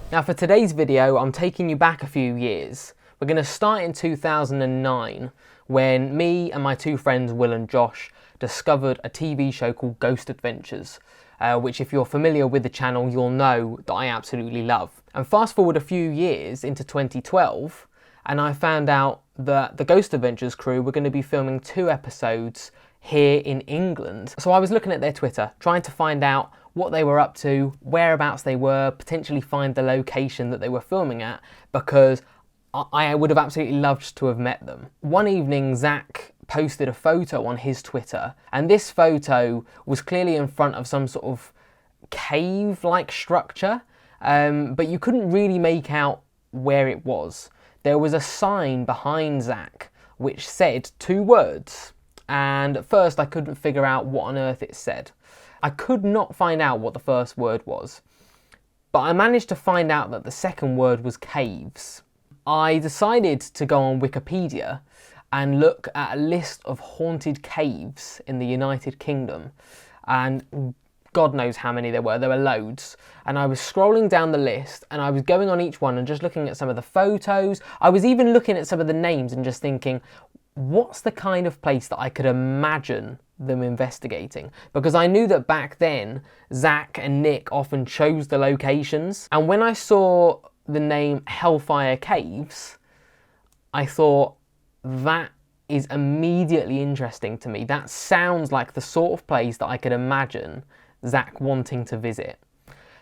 Now for today's video, I'm taking you back a few years. We're going to start in 2009 when me and my two friends Will and Josh discovered a TV show called Ghost Adventures, which if you're familiar with the channel you'll know that I absolutely love. And fast forward a few years into 2012 and I found out that the Ghost Adventures crew were going to be filming 2 episodes here in England. So I was looking at their Twitter, trying to find out what they were up to, whereabouts they were, potentially find the location that they were filming at, because I would have absolutely loved to have met them. One evening, Zach posted a photo on his Twitter, and this photo was clearly in front of some sort of cave-like structure, but you couldn't really make out where it was. There was a sign behind Zach which said 2 words, and at first I couldn't figure out what on earth it said. I could not find out what the first word was, but I managed to find out that the second word was caves. I decided to go on Wikipedia and look at a list of haunted caves in the United Kingdom, and God knows how many there were loads. And I was scrolling down the list and I was going on each one and just looking at some of the photos. I was even looking at some of the names and just thinking, what's the kind of place that I could imagine them investigating? Because I knew that back then Zach and Nick often chose the locations, and when I saw the name Hellfire Caves I thought, that is immediately interesting to me. That sounds like the sort of place that I could imagine Zach wanting to visit.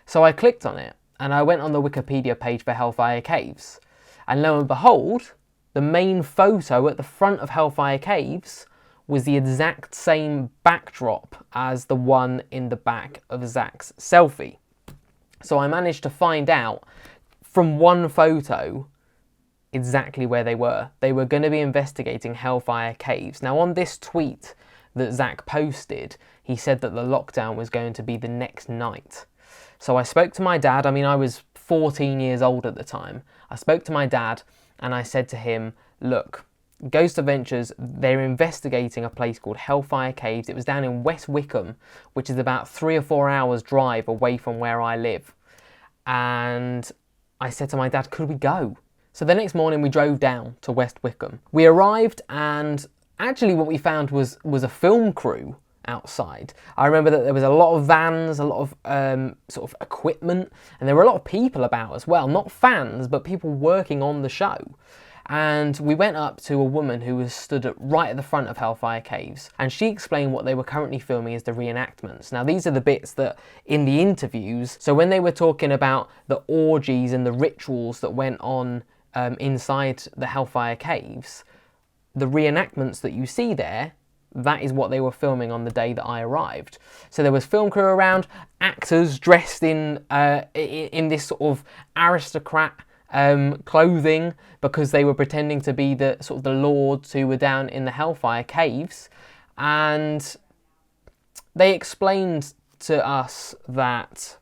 So I clicked on it and I went on the Wikipedia page for Hellfire Caves, and lo and behold, the main photo at the front of Hellfire Caves was the exact same backdrop as the one in the back of Zach's selfie. So I managed to find out from one photo exactly where they were. They were going to be investigating Hellfire Caves. Now on this tweet that Zach posted, he said that the lockdown was going to be the next night. So I spoke to my dad. I mean, I was 14 years old at the time. I spoke to my dad and I said to him, look, Ghost Adventures, they're investigating a place called Hellfire Caves. It was down in West Wickham, which is about 3 or 4 hours drive away from where I live. And I said to my dad, could we go? So the next morning we drove down to West Wickham. We arrived and actually what we found was a film crew outside. I remember that there was a lot of vans, a lot of sort of equipment, and there were a lot of people about as well. Not fans, but people working on the show. And we went up to a woman who was stood right at the front of Hellfire Caves, and she explained what they were currently filming as the reenactments. Now these are the bits that in the interviews, so when they were talking about the orgies and the rituals that went on inside the Hellfire Caves, the reenactments that you see there, that is what they were filming on the day that I arrived. So there was film crew around, actors dressed in this sort of aristocrat clothing because they were pretending to be the sort of the lords who were down in the Hellfire Caves, and they explained to us that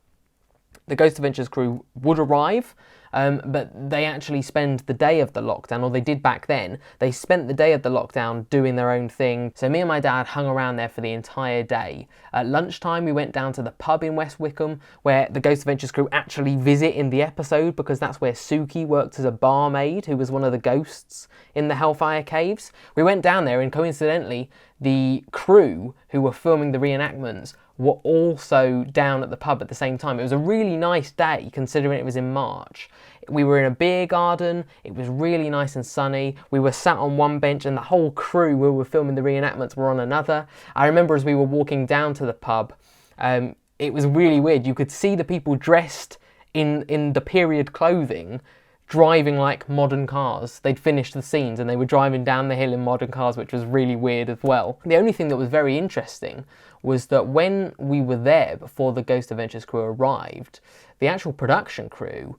the Ghost Adventures crew would arrive, but they actually spend the day of the lockdown, or they did back then, they spent the day of the lockdown doing their own thing. So me and my dad hung around there for the entire day. At lunchtime we went down to the pub in West Wickham where the Ghost Adventures crew actually visit in the episode, because that's where Suki worked as a barmaid who was one of the ghosts in the Hellfire Caves. We went down there and coincidentally the crew who were filming the reenactments were also down at the pub at the same time. It was a really nice day considering it was in March. We were in a beer garden, it was really nice and sunny. We were sat on one bench and the whole crew who were filming the reenactments were on another. I remember as we were walking down to the pub, it was really weird. You could see the people dressed in the period clothing driving like modern cars. They'd finished the scenes and they were driving down the hill in modern cars, which was really weird as well. The only thing that was very interesting was that when we were there before the Ghost Adventures crew arrived, the actual production crew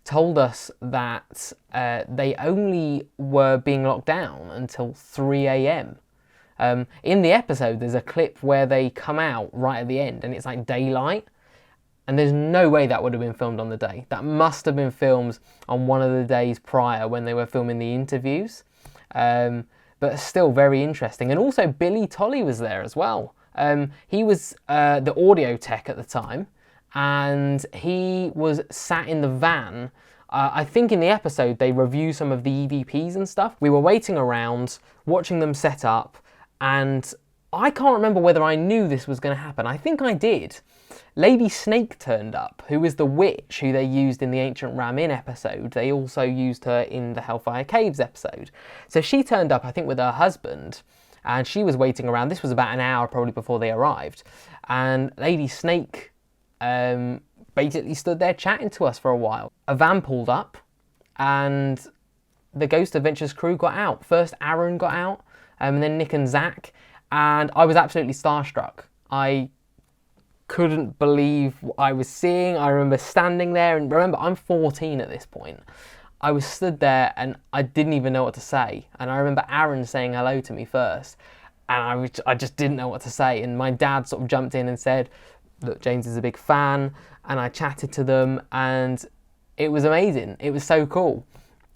told us that they only were being locked down until 3 a.m. In the episode there's a clip where they come out right at the end and it's like daylight, and there's no way that would have been filmed on the day. That must have been filmed on one of the days prior when they were filming the interviews. But still very interesting. And also Billy Tolley was there as well. He was the audio tech at the time, and he was sat in the van. I think in the episode they review some of the EVPs and stuff. We were waiting around, watching them set up, and I can't remember whether I knew this was going to happen. I think I did. Lady Snake turned up, who is the witch who they used in the Ancient Ramin episode. They also used her in the Hellfire Caves episode. So she turned up, I think, with her husband, and she was waiting around. This was about an hour probably before they arrived. And Lady Snake basically stood there chatting to us for a while. A van pulled up, and the Ghost Adventures crew got out. First Aaron got out, and then Nick and Zach, and I was absolutely starstruck. I couldn't believe what I was seeing. I remember standing there, and remember, I'm 14 at this point. I was stood there and I didn't even know what to say. And I remember Aaron saying hello to me first, and I just didn't know what to say. And my dad sort of jumped in and said, look, James is a big fan, and I chatted to them, and it was amazing. It was so cool.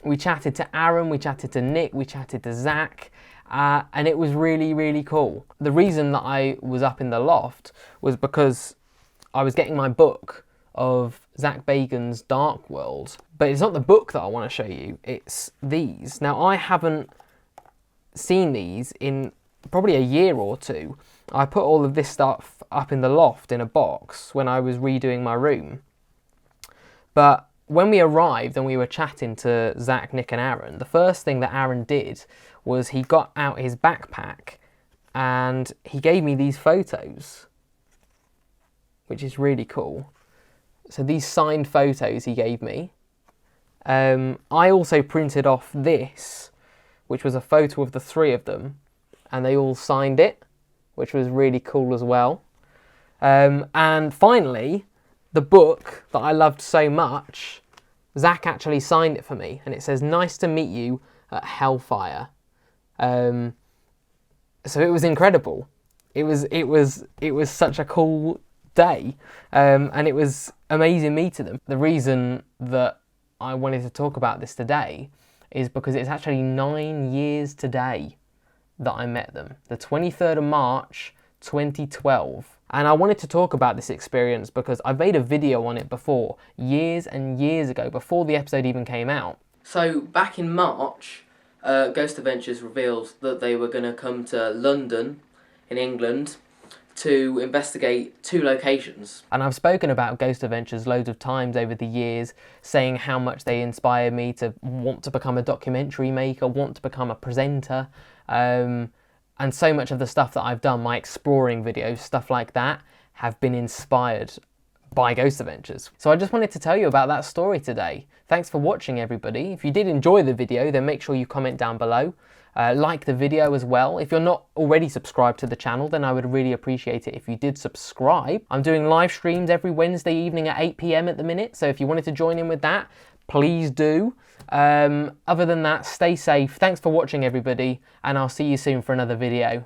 We chatted to Aaron, we chatted to Nick, we chatted to Zach, and it was really, really cool. The reason that I was up in the loft was because I was getting my book of Zach Bagan's Dark World, but it's not the book that I want to show you, it's these. Now, I haven't seen these in probably a year or two. I put all of this stuff up in the loft in a box when I was redoing my room. But when we arrived and we were chatting to Zach, Nick and Aaron, the first thing that Aaron did was he got out his backpack and he gave me these photos, which is really cool. So these signed photos he gave me. I also printed off this, which was a photo of the three of them, and they all signed it, which was really cool as well. And finally, the book that I loved so much, Zach actually signed it for me, and it says, "Nice to meet you at Hellfire." So it was incredible. It was such a cool day, and it was amazing meeting them. The reason that I wanted to talk about this today is because it's actually 9 years today that I met them, the 23rd of March 2012. And I wanted to talk about this experience because I've made a video on it before, years and years ago, before the episode even came out. So back in March, Ghost Adventures revealed that they were going to come to London in England to investigate 2 locations. And I've spoken about Ghost Adventures loads of times over the years, saying how much they inspired me to want to become a documentary maker, want to become a presenter, and so much of the stuff that I've done, my exploring videos, stuff like that, have been inspired by Ghost Adventures. So I just wanted to tell you about that story today. Thanks for watching, everybody. If you did enjoy the video, then make sure you comment down below. Like the video as well. If you're not already subscribed to the channel, then I would really appreciate it if you did subscribe. I'm doing live streams every Wednesday evening at 8 PM at the minute, so if you wanted to join in with that, please do. Other than that, stay safe. Thanks for watching, everybody, and I'll see you soon for another video.